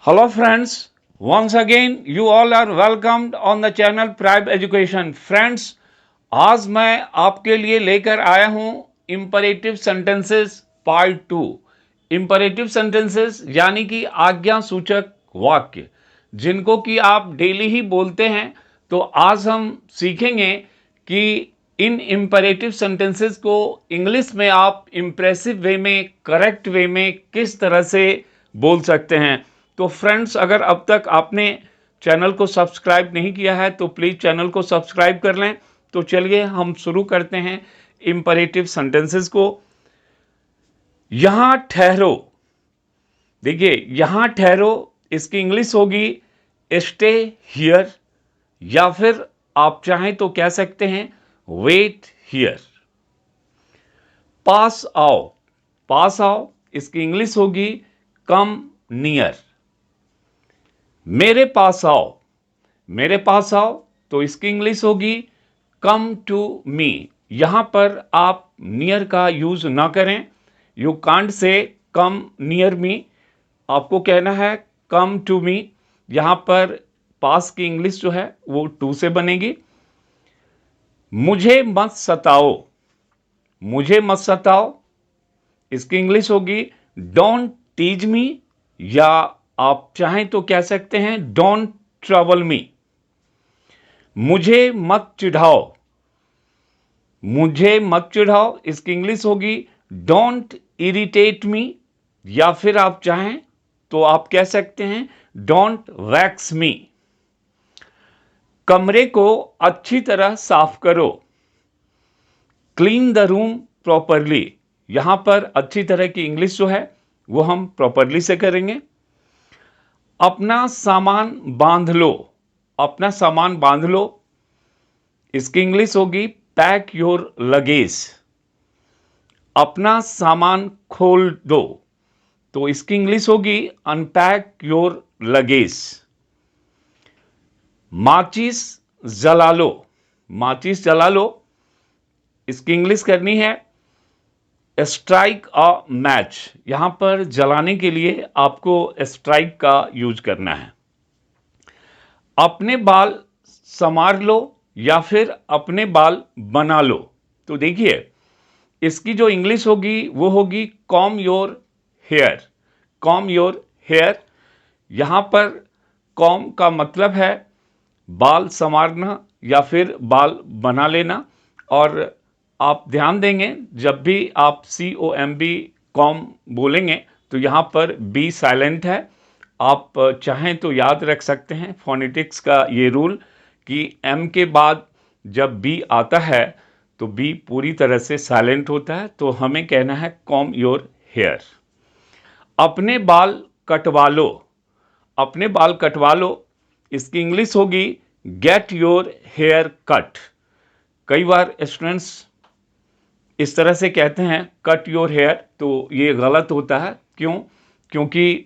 Hello friends, once again you all are welcomed on the channel Prime Education. Friends, आज मैं आपके लिए लेकर आया हूं imperative sentences part 2। Imperative sentences यानी कि आज्ञा सूचक वाक्य जिनको कि आप डेली ही बोलते हैं। तो आज हम सीखेंगे कि इन इंपरेटिव सेंटेंसेस को इंग्लिश में आप इंप्रेसिव वे में, करेक्ट वे में किस तरह से बोल सकते हैं। तो फ्रेंड्स, अगर अब तक आपने चैनल को सब्सक्राइब नहीं किया है तो प्लीज़ चैनल को सब्सक्राइब कर लें। तो चलिए हम शुरू करते हैं इंपरेटिव सेंटेंसेस को। यहां ठहरो। देखिए, यहां ठहरो इसकी इंग्लिश होगी स्टे हियर, या फिर आप चाहें तो कह सकते हैं वेट हियर। पास आओ। पास आओ इसकी इंग्लिश होगी कम नियर। मेरे पास आओ। मेरे पास आओ तो इसकी इंग्लिश होगी कम टू मी। यहां पर आप नियर का यूज ना करें। You can't say come near me, आपको कहना है कम टू मी। यहां पर पास की इंग्लिश जो है वो टू से बनेगी। मुझे मत सताओ। मुझे मत सताओ इसकी इंग्लिश होगी डोंट टीज मी, या आप चाहें तो कह सकते हैं डोंट ट्रबल मी। मुझे मत चिढ़ाओ। मुझे मत चिढ़ाओ इसकी इंग्लिश होगी डोंट इरिटेट मी, या फिर आप चाहें तो आप कह सकते हैं डोंट वैक्स मी। कमरे को अच्छी तरह साफ करो। Clean the room properly. यहां पर अच्छी तरह की इंग्लिश जो है वो हम प्रॉपरली से करेंगे। अपना सामान बांध लो। अपना सामान बांध लो इसकी इंग्लिश होगी पैक योर लगेज। अपना सामान खोल दो तो इसकी इंग्लिश होगी अनपैक योर लगेज। माचिस जला लो। माचिस जला लो इसकी इंग्लिश करनी है स्ट्राइक अ मैच। यहां पर जलाने के लिए आपको स्ट्राइक का यूज करना है। अपने बाल संवार लो या फिर अपने बाल बना लो। तो देखिए, इसकी जो इंग्लिश होगी वो होगी comb your hair. Comb your hair. यहां पर कॉम का मतलब है बाल संवारना या फिर बाल बना लेना। और आप ध्यान देंगे जब भी आप COMB कॉम बोलेंगे तो यहां पर बी साइलेंट है। आप चाहें तो याद रख सकते हैं फोनेटिक्स का ये रूल कि एम के बाद जब बी आता है तो बी पूरी तरह से साइलेंट होता है। तो हमें कहना है कॉम योर हेयर। अपने बाल कटवा लो। अपने बाल कटवा लो इसकी इंग्लिश होगी गेट योर हेयर कट। कई बार स्टूडेंट्स इस तरह से कहते हैं कट योर हेयर, तो ये गलत होता है। क्यों? क्योंकि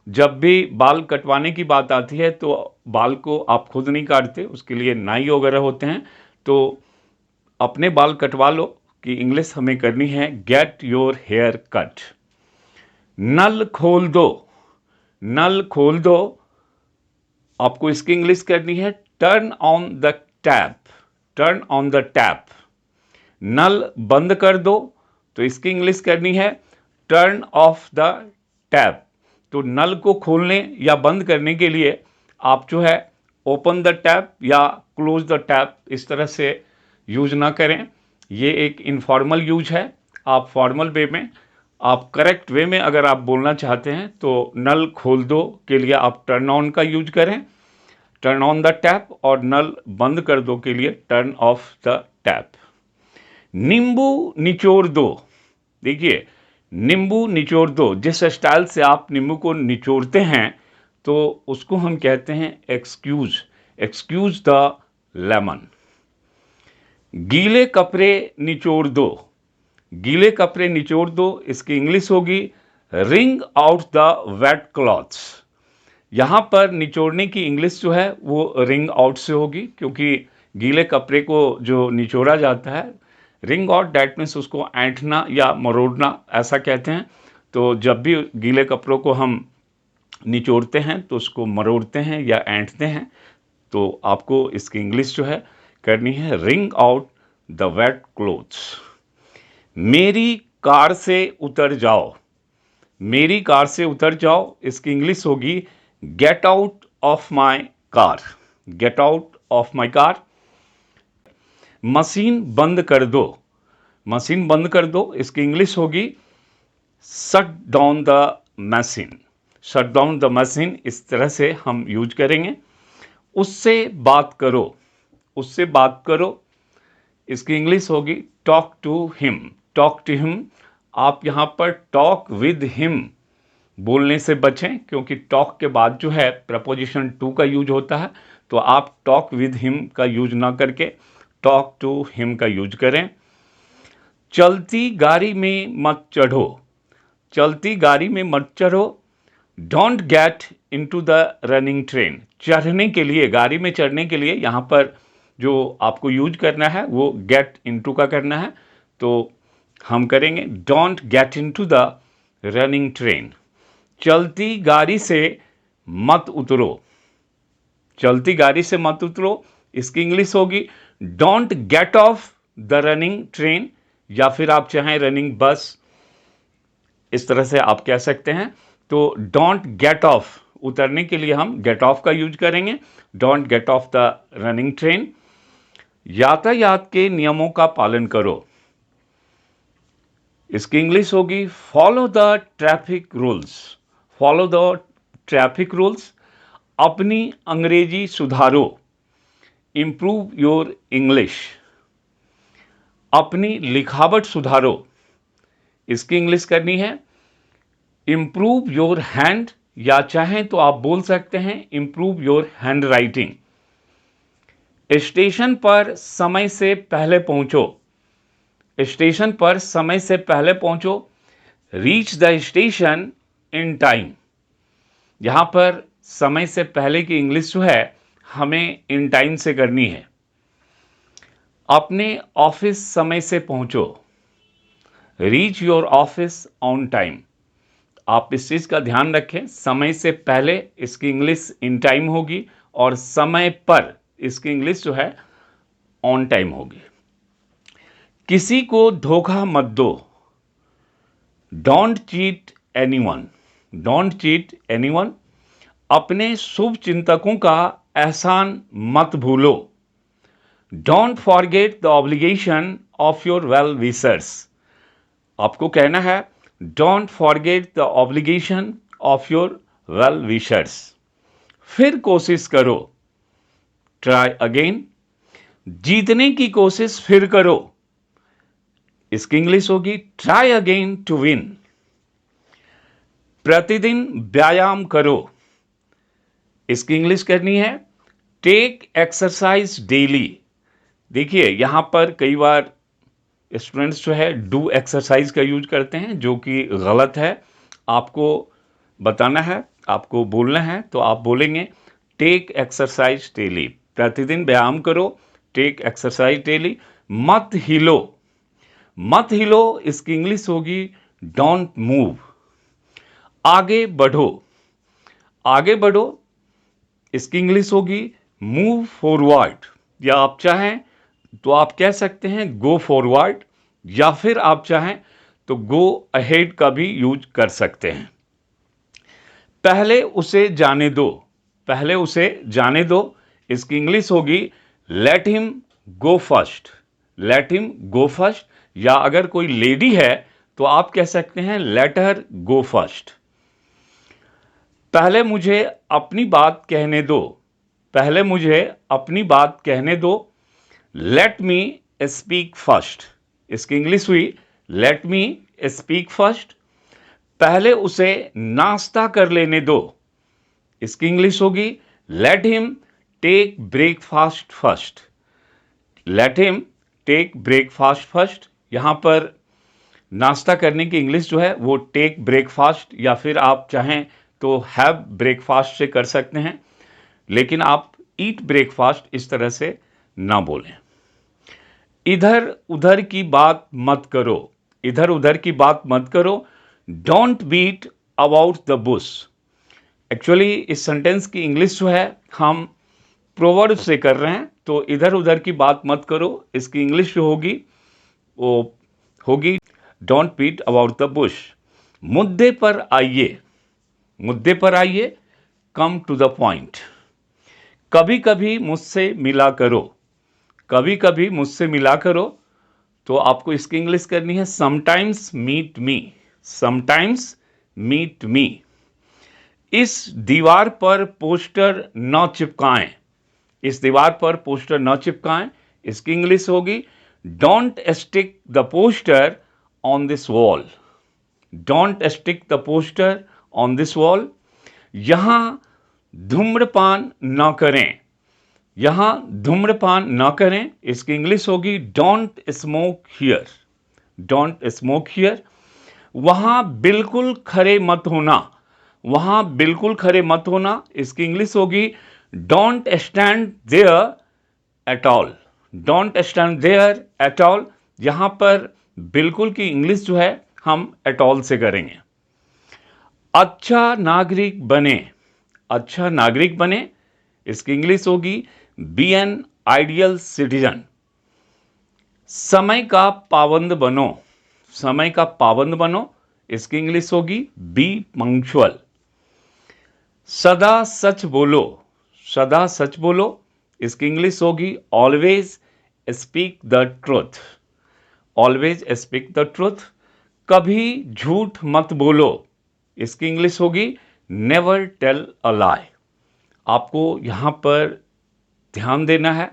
जब भी बाल कटवाने की बात आती है तो बाल को आप खुद नहीं काटते, उसके लिए नाई वगैरह होते हैं। तो अपने बाल कटवा लो कि इंग्लिश हमें करनी है गेट योर हेयर कट। नल खोल दो। नल खोल दो आपको इसकी इंग्लिश करनी है turn on the tap. Turn on the tap. नल बंद कर दो तो इसकी इंग्लिश करनी है टर्न ऑफ द टैप। तो नल को खोलने या बंद करने के लिए आप जो है ओपन द टैप या क्लोज द टैप इस तरह से यूज ना करें। ये एक इनफॉर्मल यूज है। आप फॉर्मल वे में, आप करेक्ट वे में अगर आप बोलना चाहते हैं तो नल खोल दो के लिए आप टर्न ऑन का यूज करें, टर्न ऑन द टैप, और नल बंद कर दो के लिए टर्न ऑफ द टैप। नींबू निचोड़ दो। देखिए, नींबू निचोड़ दो, जिस स्टाइल से आप नींबू को निचोड़ते हैं तो उसको हम कहते हैं एक्सक्यूज। Excuse the lemon. गीले कपड़े निचोड़ दो। गीले कपड़े निचोड़ दो इसकी इंग्लिश होगी wring out the wet clothes. यहां पर निचोड़ने की इंग्लिश जो है वो रिंग आउट से होगी, क्योंकि गीले कपड़े को जो निचोड़ा जाता है, रिंग आउट डैट मीन्स उसको ऐंठना या मरोड़ना ऐसा कहते हैं। तो जब भी गीले कपड़ों को हम निचोड़ते हैं तो उसको मरोड़ते हैं या ऐंठते हैं, तो आपको इसकी इंग्लिश जो है करनी है wring out the wet clothes. मेरी कार से उतर जाओ, मेरी कार से उतर जाओ, इसकी इंग्लिश होगी get out of my car, get out of my car. Machine बंद कर दो, मशीन बंद कर दो, इसकी इंग्लिश होगी shut down the machine, shut down the machine, इस तरह से हम यूज करेंगे। उससे बात करो, उससे बात करो, इसकी इंग्लिश होगी talk to him, talk to him. आप यहां पर टॉक विद हिम बोलने से बचें, क्योंकि टॉक के बाद जो है प्रपोजिशन टू का यूज होता है, तो आप टॉक विद हिम का यूज ना करके टॉक टू हिम का यूज करें। चलती गाड़ी में मत चढ़ो, चलती गाड़ी में मत चढ़ो, don't get into the running train. चढ़ने के लिए, गाड़ी में चढ़ने के लिए यहां पर जो आपको यूज करना है वो गेट इनटू का करना है, तो हम करेंगे don't get into the running train. चलती गाड़ी से मत उतरो, चलती गाड़ी से मत उतरो, इसकी इंग्लिश होगी don't get of the running train, या फिर आप चाहें रनिंग बस, इस तरह से आप कह सकते हैं। तो डोंट गेट ऑफ, उतरने के लिए हम गेट ऑफ का यूज करेंगे, don't get of the running train. यातायात के नियमों का पालन करो, इसकी इंग्लिश होगी follow the traffic rules, follow the traffic rules. अपनी अंग्रेजी सुधारो, इंप्रूव योर इंग्लिश, अपनी लिखावट सुधारो, इसकी इंग्लिश करनी है इंप्रूव योर हैंड, या चाहें तो आप बोल सकते हैं improve your hand writing. Station पर समय से पहले पहुंचो, स्टेशन पर समय से पहले पहुंचो, reach the station in time. यहां पर समय से पहले की इंग्लिश जो है हमें इन टाइम से करनी है। अपने ऑफिस समय से पहुंचो, reach your office on time. आप इस चीज का ध्यान रखें, समय से पहले इसकी इंग्लिश इन टाइम होगी, और समय पर इसकी इंग्लिश जो है ऑन टाइम होगी। किसी को धोखा मत दो, don't cheat anyone, don't cheat anyone. अपने शुभ चिंतकों का एहसान मत भूलो, don't forget the obligation of your well wishers. आपको कहना है don't forget the obligation of your well wishers. फिर कोशिश करो, ट्राई अगेन। जीतने की कोशिश फिर करो, इसकी इंग्लिश होगी ट्राई अगेन टू विन। प्रतिदिन व्यायाम करो, इसकी इंग्लिश करनी है टेक एक्सरसाइज डेली। देखिए यहां पर कई बार स्टूडेंट्स जो है डू एक्सरसाइज का यूज करते हैं, जो कि गलत है। आपको बताना है, आपको बोलना है, तो आप बोलेंगे टेक एक्सरसाइज डेली, प्रतिदिन व्यायाम करो, टेक एक्सरसाइज डेली। मत हिलो, मत हिलो, इसकी इंग्लिश होगी डोंट मूव। आगे बढ़ो, आगे बढ़ो, इसकी इंग्लिश होगी मूव फॉरवर्ड, या आप चाहें तो आप कह सकते हैं गो फॉरवर्ड, या फिर आप चाहें तो गो अहेड का भी यूज कर सकते हैं। पहले उसे जाने दो, पहले उसे जाने दो, इसकी इंग्लिश होगी let him go first, let him go first. या अगर कोई लेडी है तो आप कह सकते हैं लेट हर गो फर्स्ट। पहले मुझे अपनी बात कहने दो, पहले मुझे अपनी बात कहने दो, लेट मी स्पीक फर्स्ट। इसकी इंग्लिश हुई लेट मी स्पीक फर्स्ट। पहले उसे नाश्ता कर लेने दो, इसकी इंग्लिश होगी let him take breakfast first, let him take breakfast first. यहां पर नाश्ता करने की इंग्लिश जो है वो टेक ब्रेकफास्ट, या फिर आप चाहें तो हैव ब्रेकफास्ट से कर सकते हैं, लेकिन आप ईट ब्रेकफास्ट इस तरह से ना बोलें। इधर उधर की बात मत करो, इधर उधर की बात मत करो, don't beat about the bush. Actually इस सेंटेंस की इंग्लिश जो है हम प्रोवर्ब से कर रहे हैं, तो इधर उधर की बात मत करो। इसकी इंग्लिश जो होगी वो होगी don't beat about the bush. मुद्दे पर आइए, मुद्दे पर आइए, कम टू द पॉइंट। कभी कभी मुझसे मिला करो, कभी कभी मुझसे मिला करो, तो आपको इसकी इंग्लिश करनी है sometimes meet me, sometimes meet me. इस दीवार पर पोस्टर न चिपकाएं, इस दीवार पर पोस्टर न चिपकाएं। इसकी इंग्लिश होगी don't stick the poster on this wall, don't stick the poster on this wall. यहां धूम्रपान न करें, यहां धूम्रपान न करें। इसकी इंग्लिश होगी don't smoke here, don't smoke here. वहां बिल्कुल खड़े मत होना, वहां बिल्कुल खड़े मत होना। इसकी इंग्लिश होगी don't stand there at all, don't stand there at all. यहां पर बिल्कुल की इंग्लिश जो है हम एट ऑल से करेंगे। अच्छा नागरिक बने, अच्छा नागरिक बने। इसकी इंग्लिश होगी बी एन आइडियल सिटीजन। समय का पाबंद बनो, समय का पाबंद बनो। इसकी इंग्लिश होगी बी पंक्चुअल। सदा सच बोलो, सदा सच बोलो। इसकी इंग्लिश होगी always speak the truth, always speak the truth. कभी झूठ मत बोलो। इसकी इंग्लिश होगी नेवर टेल अ लाई। आपको यहां पर ध्यान देना है,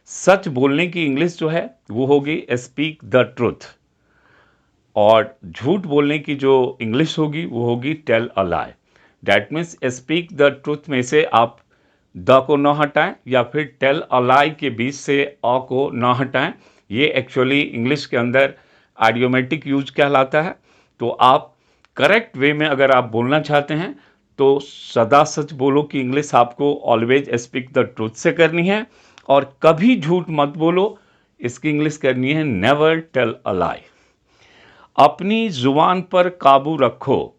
सच बोलने की इंग्लिश जो है वो होगी स्पीक द ट्रुथ, और झूठ बोलने की जो इंग्लिश होगी वो होगी tell a lie. That means speak the truth में से आप द को न हटाएं, या फिर टेल अ लाई के बीच से अ को न हटाएं। ये एक्चुअली इंग्लिश के अंदर आइडियोमेटिक यूज कहलाता है। तो आप करेक्ट वे में अगर आप बोलना चाहते हैं तो सदा सच बोलो की इंग्लिश आपको ऑलवेज स्पीक द ट्रुथ से करनी है, और कभी झूठ मत बोलो इसकी इंग्लिश करनी है नेवर टेल अ लाई। अपनी जुबान पर काबू रखो,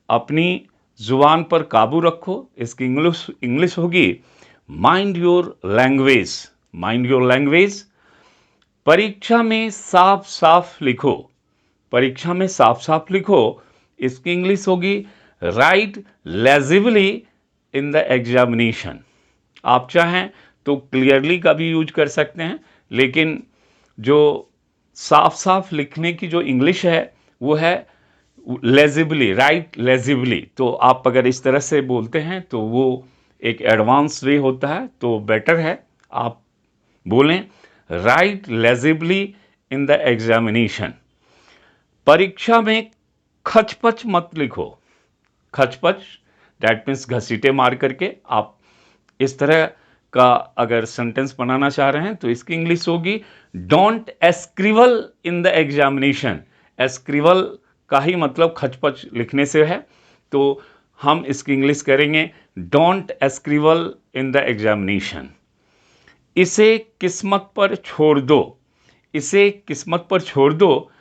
अपनी जुबान पर काबू रखो। इसकी इंग्लिश होगी mind your language, mind your language. परीक्षा में साफ साफ लिखो, परीक्षा में साफ साफ लिखो। इसकी इंग्लिश होगी राइट लेजिबली इन द एग्जामिनेशन। आप चाहें तो क्लियरली का भी यूज कर सकते हैं, लेकिन जो साफ साफ लिखने की जो इंग्लिश है वो है लेजिबली, राइट लेजिबली। तो आप अगर इस तरह से बोलते हैं तो वो एक एडवांस वे होता है, तो बेटर है आप बोलें राइट लेजिबली इन द एग्जामिनेशन। परीक्षा में खचपच मत लिखो, खचपच दैट मीन्स घसीटे मार करके। आप इस तरह का अगर सेंटेंस बनाना चाह रहे हैं तो इसकी इंग्लिश होगी डोंट एस्क्रिवल इन द एग्जामिनेशन। एस्क्रिवल का ही मतलब खचपच लिखने से है, तो हम इसकी इंग्लिश करेंगे डोंट एस्क्रिवल इन द एग्जामिनेशन। इसे किस्मत पर छोड़ दो, इसे किस्मत पर छोड़ दो।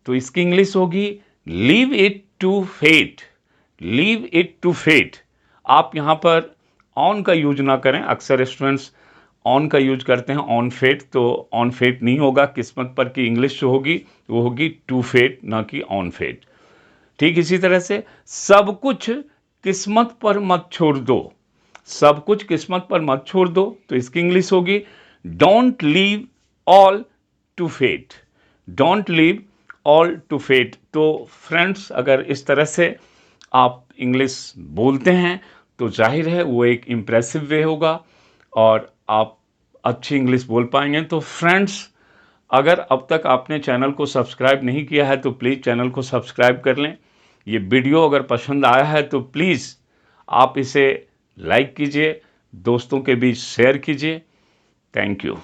तो इसकी इंग्लिश होगी leave it to fate, leave it to fate. आप यहां पर ऑन का यूज ना करें, अक्सर स्टूडेंट्स ऑन का यूज करते हैं ऑन फेट, तो ऑन फेट नहीं होगा। किस्मत पर की इंग्लिश जो होगी वो होगी टू फेट, ना कि ऑन फेट। ठीक इसी तरह से सब कुछ किस्मत पर मत छोड़ दो, सब कुछ किस्मत पर मत छोड़ दो। तो इसकी इंग्लिश होगी don't leave all to fate, don't leave all to fate. तो फ्रेंड्स अगर इस तरह से आप इंग्लिश बोलते हैं तो जाहिर है वो एक इम्प्रेसिव वे होगा और आप अच्छी इंग्लिश बोल पाएंगे। तो फ्रेंड्स अगर अब तक आपने चैनल को सब्सक्राइब नहीं किया है तो प्लीज़ चैनल को सब्सक्राइब कर लें। ये वीडियो अगर पसंद आया है तो प्लीज़ आप इसे लाइक कीजिए, दोस्तों के बीच शेयर कीजिए। Thank you.